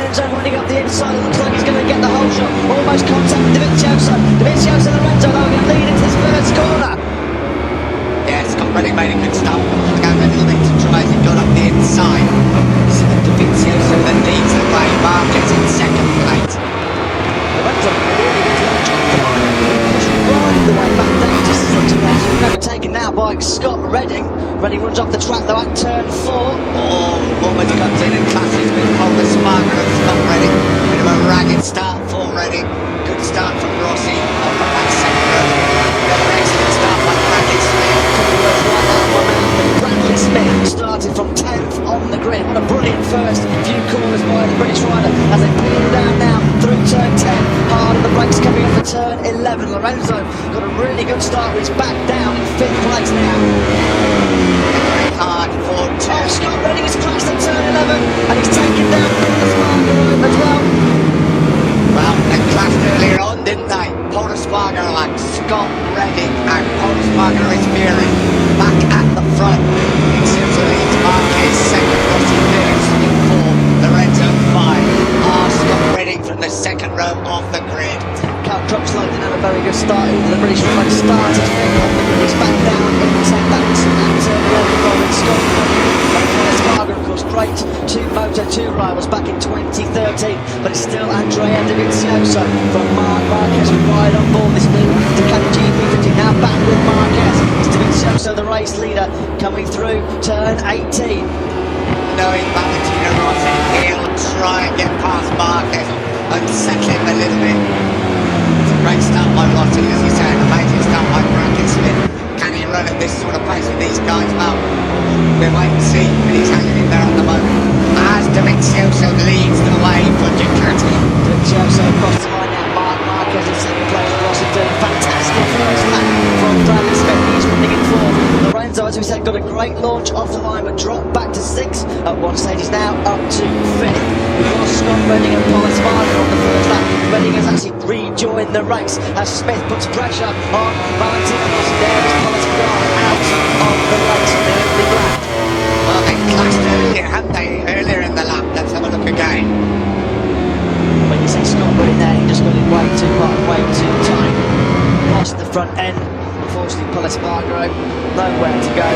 Lorenzo running up the inside. It looks like he's going to get the whole shot. Almost contact with Dovizioso. Dovizioso and Lorenzo are going to lead into this first corner. Yeah, Scott Redding made a good start. Going a little bit to try as he got up the inside. So Dovizioso then leads the way. Marquez in second place. Lorenzo really gets that job for right the way back down just as much as never taken now by Scott Redding. Redding runs off the track though at turn 4. Almost comes in and clashes with Paul Espargaro and Scott Redding. Bit of a ragged start for Redding. Good start from Rossi off the back second row. Another excellent start by Bradley Smith. Bradley Smith started from 10th on the grid. What a brilliant first few corners by the British rider as they peel down now through turn 10. Hard on the brakes coming off at turn 11. Lorenzo got a really good start, but he's back down in 5th place now. Very hard for turn. Scott Redding has crashed at turn 11 and he's taken down Espargaro as well. Well, they clashed earlier on, didn't they? Paul Espargaro and Scott Redding, and Paul Espargaro is veering back at the front. Dovizioso leads Marquez second, Rossi third, in 4, Lorenzo 5. Scott Redding from the second row off the grid. Cal Crutchlow didn't have a very good start. The British rider started on the grid. He's back down into that turn 11 rolling Scott Redding. Espargaro, of course, great Moto2 rivals back in 2013, but it's still Andrea Dovizioso from Marquez right on board this new Ducati GP23. Now back with Marquez. It's Dovizioso, the race leader, coming through turn 18. Knowing Valentino Rossi, he'll try and get past Marquez and settle him a little bit. It's a great start by Rossi, as you said, amazing start by Bradley Smith. Can he run at this sort of pace with these guys? Well, we'll wait and see, but he's hanging in there at the moment. As Dovizioso leads the way for Ducati. Dovizioso across the line now. Marquez in second place. Rossi doing fantastic first lap from Bradley Smith. He's running in 4th. Lorenzo, as we said, got a great launch off the line, but dropped back to 6th at one stage. He's now up to 5th. We've lost Scott Redding and Paul Espargaro on the first lap. Redding has actually rejoined the race as Smith puts pressure on Valentino Rossi. There is Paul Espargaro out of the race on the opening lap. Well, they clashed earlier, haven't they? Earlier in the lap. Let's have a look again. When you see Scott Redding there, he just got it way too hard, way too tight. Lost the front end. Unfortunately, Paul Espargaro nowhere to go.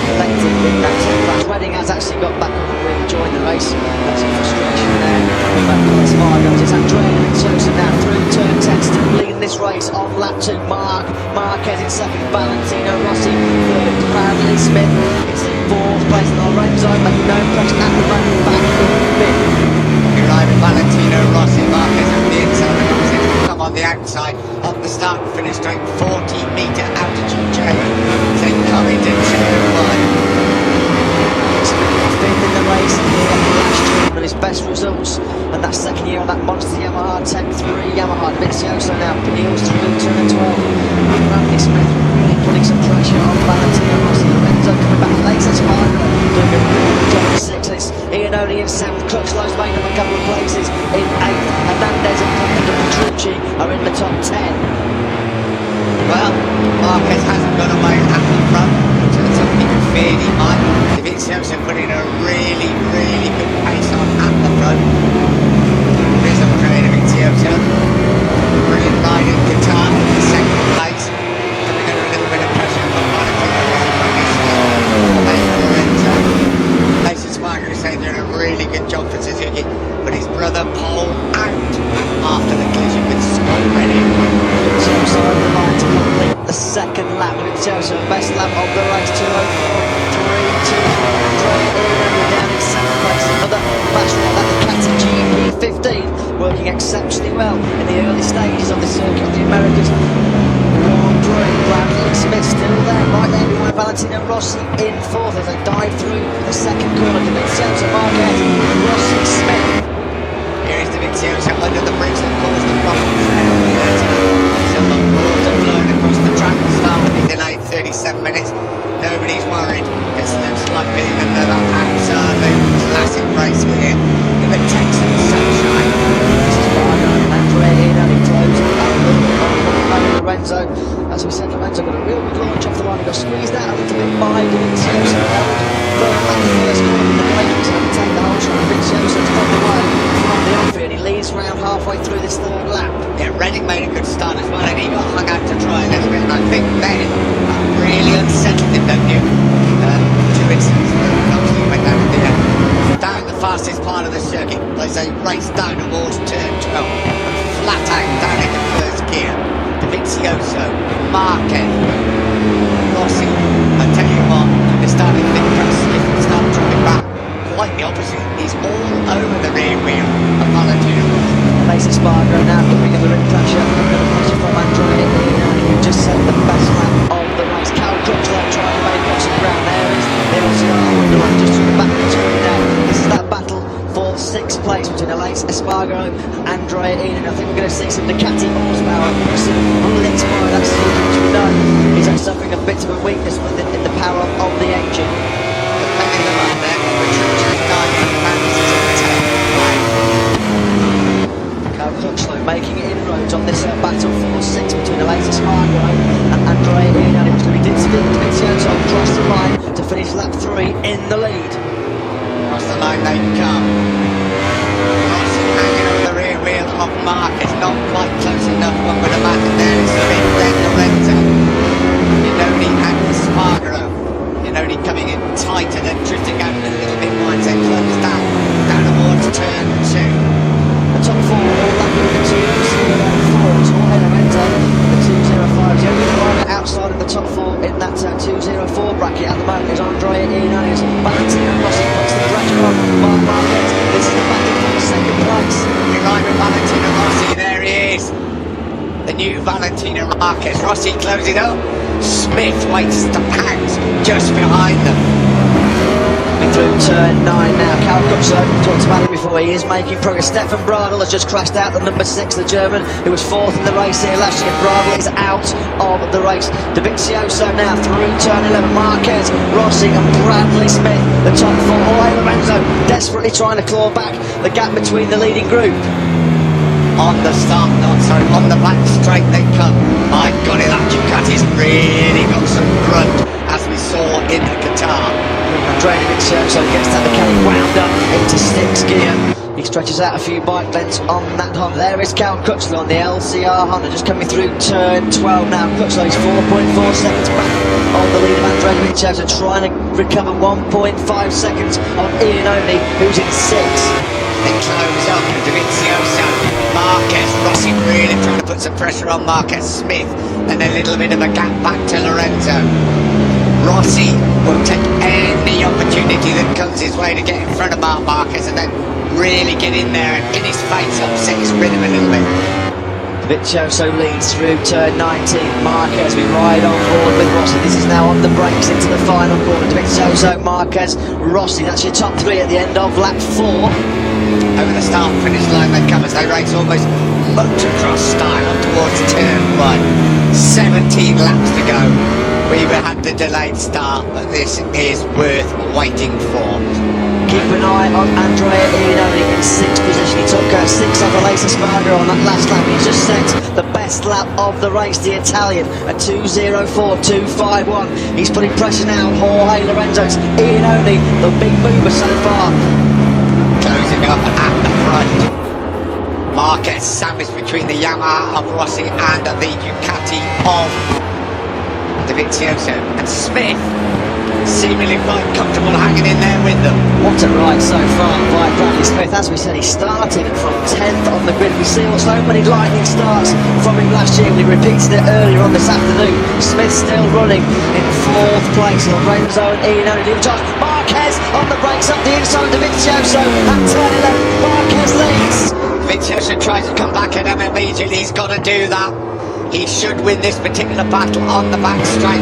Collected in that crash. Redding has actually got back on and rejoined the race. That's some frustration there. But Paul Espargaro is Andrea Dovizioso now through turn 10, still leading this race on lap 2. Marquez in second, Valentino Rossi third, Bradley Smith is in 4th place. Lorenzo making no pressure at the moment, back in 5th. You're right, Valentino Rossi, Marquez on the inside, and Rossi come on the outside of the start and finish, doing 40-metre altitude change. They come into turn 1. Fifth in the race, and he got last year one of his best results, and that second year on that monster Yamaha Tech 3 Yamaha. Dovizioso now peels through turn 12. Bradley Smith really putting some pressure on Valentino Rossi. Lorenzo coming back late, Espargaro doing a really good job in 6th. It's Ian only in 7th. Crutchlow's made up a couple of places in 8th. Hernandez and Petrucci are in the top 10. Well, Marquez hasn't got away at the front, so it's something he feared he might. Dovizioso putting a really, really good pace on at the front. There's Andrea Dovizioso, brilliant riding guitar in second place, coming under a little bit of pressure from Valentino Rossi. Pace Espargaro saying they're doing a really good job for Suzuki, but his brother Paul out after the collision with Scott Redding. Dovizioso on the line to complete the second lap. Dovizioso, best lap of the race, 2:04.324. Andrea down in 7th place. Another fast run at the Ducati GP15, working exceptionally well in the early stages of the circuit of the Americas. Grand Prix. Bradley Smith still there, right there behind Valentino Rossi in 4th as they dive through the second corner. Dovizioso, Marquez, Rossi, Smith. Here is Dovizioso under the bridge that caused the problems there. Some water flowing across the track to start with. He delayed 37 minutes. Nobody's worried. It looks like being another absolute classic race here in the Texan sunshine. This is Espargaro and Andrea only closed on Lorenzo. As we said, Lorenzo got a real good launch off the line. He got squeezed out a little bit by Dovizioso. Held firm back the first corner in the break. He's going to take the whole shot. Dovizioso to the way. this round, halfway through this third lap. Yeah, Redding made a good start as well, and he got hung out to dry a little bit, and I think then really unsettled him, don't you? Two incidents where Knoxley went down down the fastest part of the circuit. They say race down towards turn 12, and flat out down into first gear. Dovizioso, Marquez, Rossi. I tell you what, they started to think perhaps Smith and start dropping back. Quite the opposite. He's all over the rear wheel of Valentino. Mason Spargo now giving him a bit of pressure. A bit of pressure from Andrea who just set the best lap of the race. Cal Crutchlow trying to make up some ground. There is Wonderland just through the back of the screen now. This is that battle for 6th place between Aleix Espargaro and Andrea Eden. I think we're going to see some Ducati horsepower, some bullets by that season, which we know is suffering a bit of a weakness in the power of the engine. Depending them up there, which is guiding the Magnus is at 10. Cal Crutchlow making inroads on this battle for 6 between Aleix Espargaro and Andrea Eden. It was going to be Dovizioso across the line to finish lap 3 in the lead. Across the line they come. Rossi hanging on the rear wheel of Marquez, not quite close enough, one would imagine there is Smith, then Lorenzo. Minoni and Espargaro. Minoni coming in tighter, then drifting out a little bit wide, then close down towards turn 2. The top 4 all up in the 204, Jorge Lorenzo, the 205. The only driver outside of the top 4 in that 204 bracket at the moment is Andrea Iones. Valentino Rossi puts the pressure on Marc Marquez. This is the battle for the 2nd place. You're right with Valentino Rossi, there he is. The new Valentino Marquez. Rossi closing up. Smith waits to pounce just behind them. Through turn 9 now. Cal Crutchlow, talked about it before, he is making progress. Stefan Bradl has just crashed out, the number 6, the German, who was 4th in the race here last year. Bradl is out of the race. Dovizioso now through turn 11. Marquez, Rossi and Bradley Smith, the top 4. Jorge Lorenzo desperately trying to claw back the gap between the leading group. On the start, on the back straight they come. My God, that Ducati's really got some grunt, as we saw in the Qatar. Andrea Dovizioso gets that mechanic wound up into 6th gear. He stretches out a few bike lengths on that Honda. There is Cal Crutchlow on the LCR Honda, just coming through turn 12 now. Crutchlow is 4.4 seconds back on the lead of Andrea Dovizioso, trying to recover 1.5 seconds on Iannone, who's in 6th. They close up with Dovizioso. Marquez, Rossi really trying to put some pressure on Marquez. Smith, and a little bit of a gap back to Lorenzo. Rossi will take any opportunity that comes his way to get in front of Marc Marquez and then really get in there and in his face upset his rhythm a little bit. Dovizioso leads through turn 19. Marquez, we ride on board with Rossi. This is now on the brakes into the final corner. Dovizioso, Marquez, Rossi. That's your top 3 at the end of lap 4. Over the start finish line they come as they race almost motocross style up towards turn 1. 17 laps to go. We've had the delayed start, but this is worth waiting for. Keep an eye on Andrea Ioane in 6th position. He took 6 off Aleix Espargaro on that last lap. He's just set the best lap of the race, the Italian, at 2:04.251. He's putting pressure now on Jorge Lorenzo's Ioane, the big mover so far. Closing up at the front. Marquez sandwiched between the Yamaha of Rossi and the Ducati of Dovizioso, and Smith seemingly quite comfortable hanging in there with them. What a ride so far by Bradley Smith. As we said, he started from 10th on the grid. We see so many lightning starts from him last year. We repeated it earlier on this afternoon. Smith still running in 4th place. Lorenzo and Ioane leading charge. Marquez on the brakes up the inside of Dovizioso at turn 11. Marquez leads. Dovizioso tries to come back at him immediately. He's got to do that. He should win this particular battle on the back straight.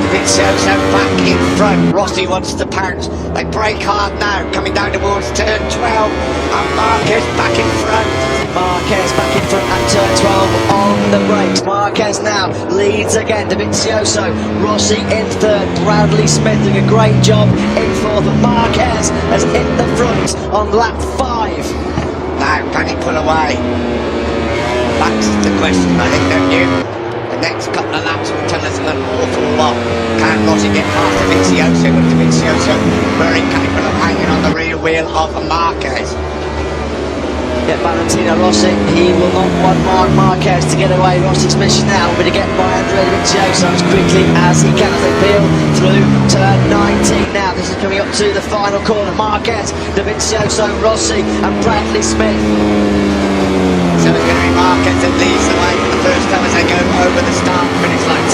Dovizioso back in front. Rossi wants to pounce. They brake hard now, coming down towards turn 12. And Marquez back in front. Marquez back in front at turn 12 on the brakes. Marquez now leads again. Dovizioso, Rossi in 3rd. Bradley Smith doing a great job in 4th. And Marquez has hit the front on lap 5. Now, can he pull away? That's the question, I think, don't you? The next couple of laps will tell us an awful lot. Can Rossi get past Dovizioso? But Dovizioso very capable of hanging on the rear wheel of Marquez. Yeah, Valentino Rossi. He will not want Marc Marquez to get away. Rossi's mission now will be to get by Andrea Dovizioso as quickly as he can as they peel through turn 19 now. This is coming up to the final corner. Marquez, Dovizioso, Rossi and Bradley Smith. So it's going to be Marquez that leads the way for the first time as they go over the start finish line.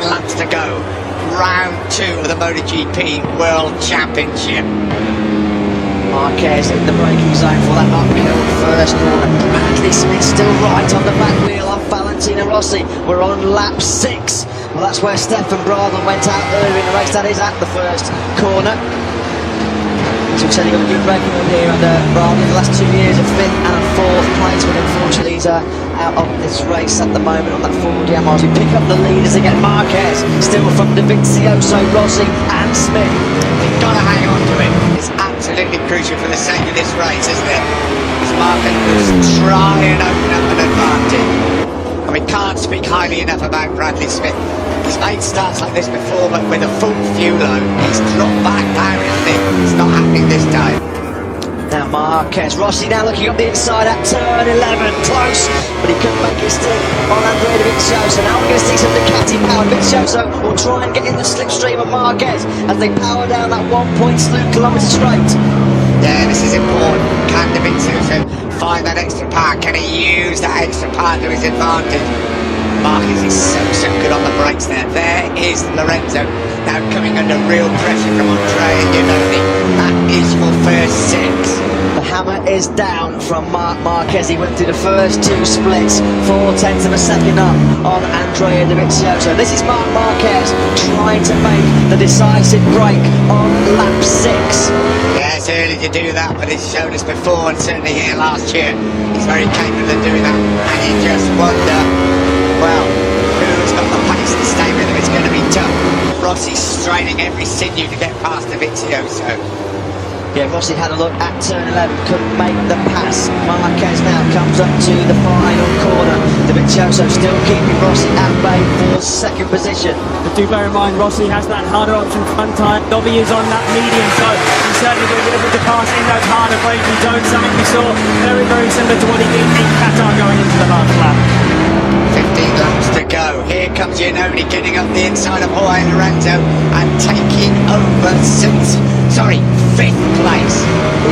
16 laps to go. Round 2 of the MotoGP World Championship. Marquez in the braking zone for that uphill first corner. Bradley Smith still right on the back wheel of Valentino Rossi. We're on lap 6. Well, that's where Stefan Bradl went out earlier in the race. That is at the first corner. So we said he got a good record here under Bradl in the last 2 years of 5th and 4th place, but unfortunately he's out of this race at the moment on that Ford Yamaha. We pick up the leaders again. Marquez still from Dovizioso, Rossi and Smith. You've got to hang on to it. It's absolutely crucial for the sake of this race, isn't it? Because Marquez will try and open up an advantage. And we can't speak highly enough about Bradley Smith. He's made starts like this before, but with a full fuel load, he's dropped back down, isn't it? It's not happening this time. Now Marquez, Rossi now looking up the inside at turn 11, close, but he couldn't make his stick on Andrea Dovizioso. Now we're going to see some Ducati power. Dovizioso will try and get in the slipstream of Marquez as they power down that 1.2 kilometre straight. Yeah, this is important. Can Dovizioso find that extra power? Can he use that extra power to his advantage? Marquez is so good on the brakes there. There is Lorenzo now coming under real pressure from Andrea Iannone. That is your first 6. The hammer is down from Marc Marquez. He went through the first 2 splits, 4/10 of a second up on Andrea Dovizioso. This is Marc Marquez trying to make the decisive break on lap 6. Yeah, it's early to do that, but he's shown us before, and certainly here last year. He's very capable of doing that, and you just wonder, well, who's got the pace to stay with him? It's going to be tough. Rossi's straining every sinew to get past Dovizioso. Yeah, Rossi had a look at turn 11, couldn't make the pass. Marquez now comes up to the final corner. Dovizioso still keeping Rossi at bay for 2nd position. But do bear in mind, Rossi has that harder option front tire. Dobby is on that medium, so he's certainly going to be able to pass in those harder braking zones. Something we saw very similar to what he did in Qatar going into the last lap. 15 laps to go. Here comes Iannone getting up the inside of Jorge Lorenzo and taking over 5th place.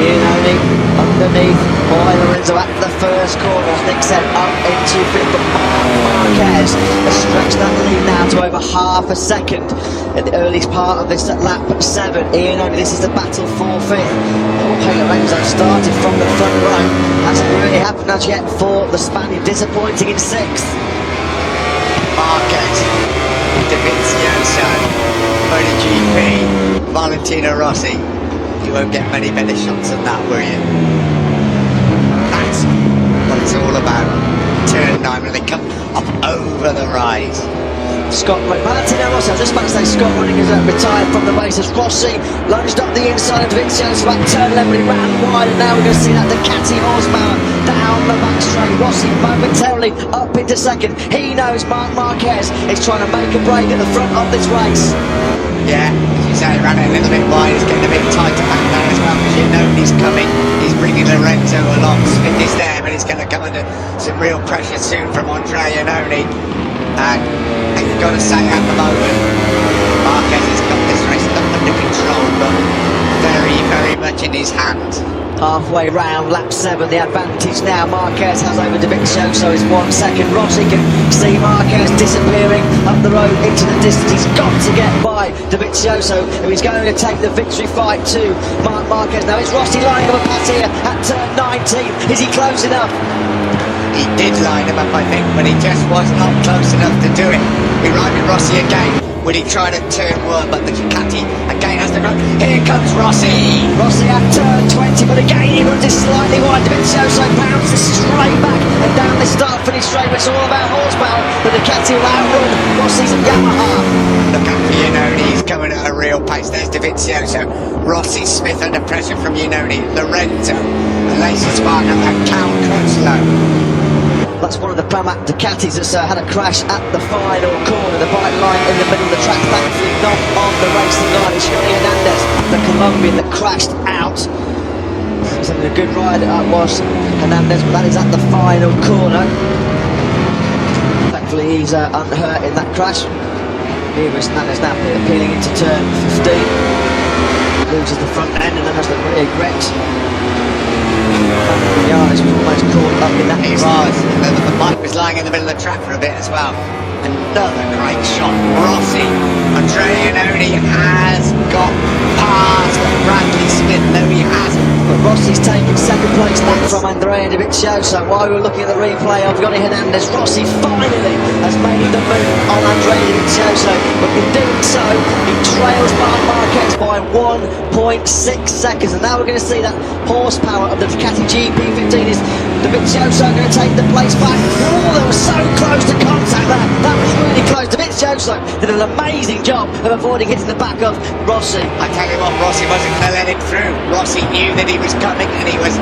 Iannone underneath Jorge Lorenzo at the first corner. As Nick said, up into 5th, but Marquez has stretched that lead now to over half a second at the earliest part of this at lap 7. Iannone, this is the battle for 5th. Jorge Lorenzo started from the front row. Hasn't really happened as yet for the Spaniard, disappointing in 6th. Marquez, Dovizioso, MotoGP, Valentino Rossi. You won't get many better shots than that, will you? That's what it's all about. Turn 9 when they come up over the rise. Valentino Rossi, I was just about to say Scott Running has retired from the race as Rossi lunged up the inside of Dovizioso at turn 11, he ran wide, and now we're going to see that Ducati horsepower down the back straight. Rossi momentarily up into 2nd. He knows Marc Marquez is trying to make a break at the front of this race. Yeah, as you say, ran it a little bit wide, it's getting a bit tighter back there as well, because you know he's coming, he's bringing Lorenzo along. Smith is there, but he's going to come under some real pressure soon from Andrea Iannone. And you've got to say at the moment, Marquez has got this race under control, but very much in his hands. Halfway round, lap 7, the advantage now Marquez has over Dovizioso is 1 second. Rossi can see Marquez disappearing up the road into the distance. He's got to get by Dovizioso, who is going to take the victory fight to Marc Marquez. Now it's Rossi lining up a pass here at turn 19. Is he close enough? He did line him up, I think, but he just was not close enough to do it. We ride with Rossi again. Will he try to turn 1, but the Ducati again has to go. Here comes Rossi. Rossi at turn 20, but again he runs it slightly wide. Dovizioso bounces straight back and down the start-finish straight. It's all about horsepower. The Ducati will outrun Rossi's Yamaha. Look out for Iannone, he's coming at a real pace. There's Dovizioso. Rossi, Smith under pressure from Iannone. Lorenzo, Lacy Spartan and Cal Crutchlow. That's one of the Pramac Ducatis that's had a crash at the final corner. The bike line in the middle of the track, thankfully not on the racing line. It's Johnny Hernandez, the Colombian, that crashed out. was having a good ride, was Hernandez, but that is at the final corner. Thankfully he's unhurt in that crash. Here is Hernandez now peeling into turn 15. Loses the front end and then has the rear wrecks. Yanis was almost caught up in that. He was. The bike was lying in the middle of the track for a bit as well. Another great shot. Rossi. Andreanoni has got past Bradley Smith. No, he hasn't. But Rossi's taken second place back from Andrea Dovizioso. While we're looking at the replay of Johnny Hernandez, Rossi finally has made the move on Andrea Dovizioso. But in doing so, he trails Marc Marquez by 1.6 seconds. And now we're going to see that horsepower of the Ducati GP15 is Dovizioso going to take the place back. Oh, they were so close to contact there. That was really close. Dovizioso did an amazing job of avoiding hitting the back of Rossi. I tell you what, Rossi wasn't going to let him through. Rossi knew that he was coming and he was